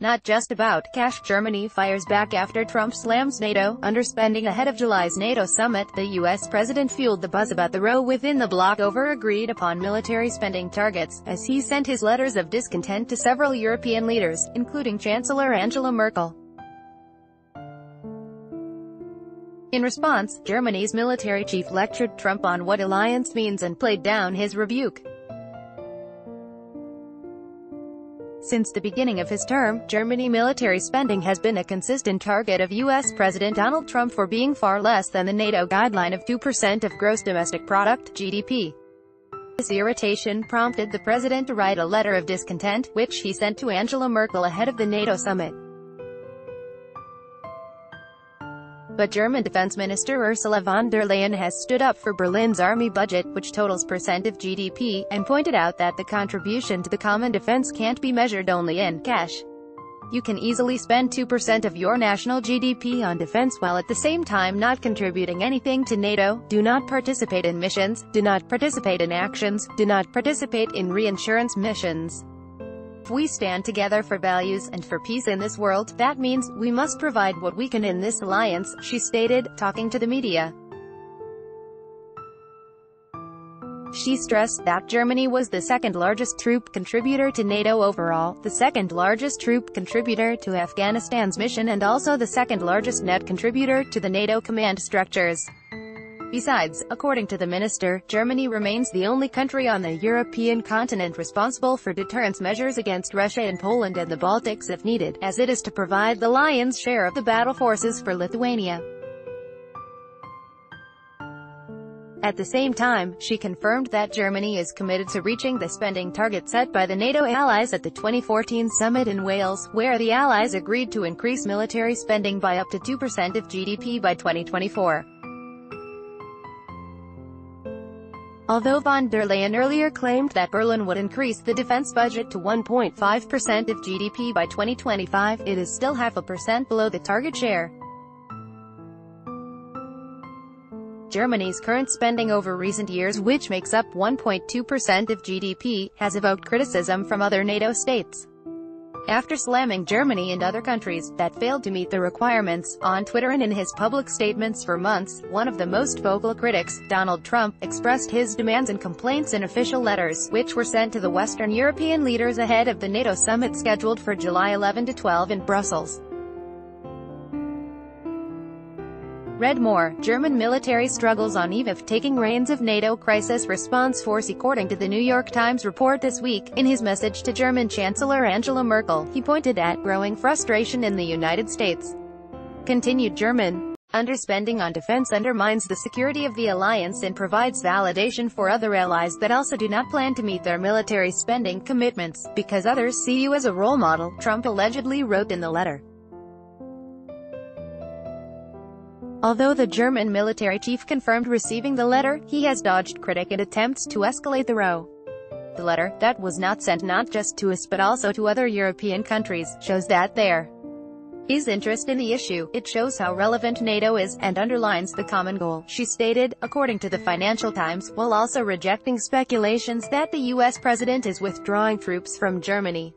Not just about cash. Germany fires back after Trump slams NATO underspending ahead of July's NATO summit. The U.S. president fueled the buzz about the row within the bloc over agreed-upon military spending targets, as he sent his letters of discontent to several European leaders, including Chancellor Angela Merkel. In response, Germany's military chief lectured Trump on what alliance means and played down his rebuke. Since the beginning of his term, Germany military spending has been a consistent target of U.S. President Donald Trump for being far less than the NATO guideline of 2% of gross domestic product, GDP. This irritation prompted the president to write a letter of discontent, which he sent to Angela Merkel ahead of the NATO summit. But German Defense Minister Ursula von der Leyen has stood up for Berlin's army budget, which totals % of GDP, and pointed out that the contribution to the common defense can't be measured only in cash. You can easily spend 2% of your national GDP on defense while at the same time not contributing anything to NATO, do not participate in missions, do not participate in actions, do not participate in reinsurance missions. If we stand together for values and for peace in this world, that means we must provide what we can in this alliance, she stated, talking to the media. She stressed that Germany was the second-largest troop contributor to NATO overall, the second-largest troop contributor to Afghanistan's mission and also the second-largest net contributor to the NATO command structures. Besides, according to the minister, Germany remains the only country on the European continent responsible for deterrence measures against Russia in Poland and the Baltics if needed, as it is to provide the lion's share of the battle forces for Lithuania. At the same time, she confirmed that Germany is committed to reaching the spending target set by the NATO allies at the 2014 summit in Wales, where the allies agreed to increase military spending by up to 2% of GDP by 2024. Although von der Leyen earlier claimed that Berlin would increase the defense budget to 1.5% of GDP by 2025, it is still 0.5% below the target share. Germany's current spending over recent years, which makes up 1.2% of GDP, has evoked criticism from other NATO states. After slamming Germany and other countries that failed to meet the requirements on Twitter and in his public statements for months, one of the most vocal critics, Donald Trump, expressed his demands and complaints in official letters, which were sent to the Western European leaders ahead of the NATO summit scheduled for July 11 to 12 in Brussels. Read more: German military struggles on eve of taking reins of NATO crisis response force. According to the New York Times report this week, in his message to German Chancellor Angela Merkel, he pointed at growing frustration in the United States. Continued German underspending on defense undermines the security of the alliance and provides validation for other allies that also do not plan to meet their military spending commitments, because others see you as a role model, Trump allegedly wrote in the letter. Although the German military chief confirmed receiving the letter, he has dodged critic and attempts to escalate the row. The letter, that was not sent not just to us but also to other European countries, shows that there is interest in the issue. It shows how relevant NATO is, and underlines the common goal, she stated, according to the Financial Times, while also rejecting speculations that the U.S. president is withdrawing troops from Germany.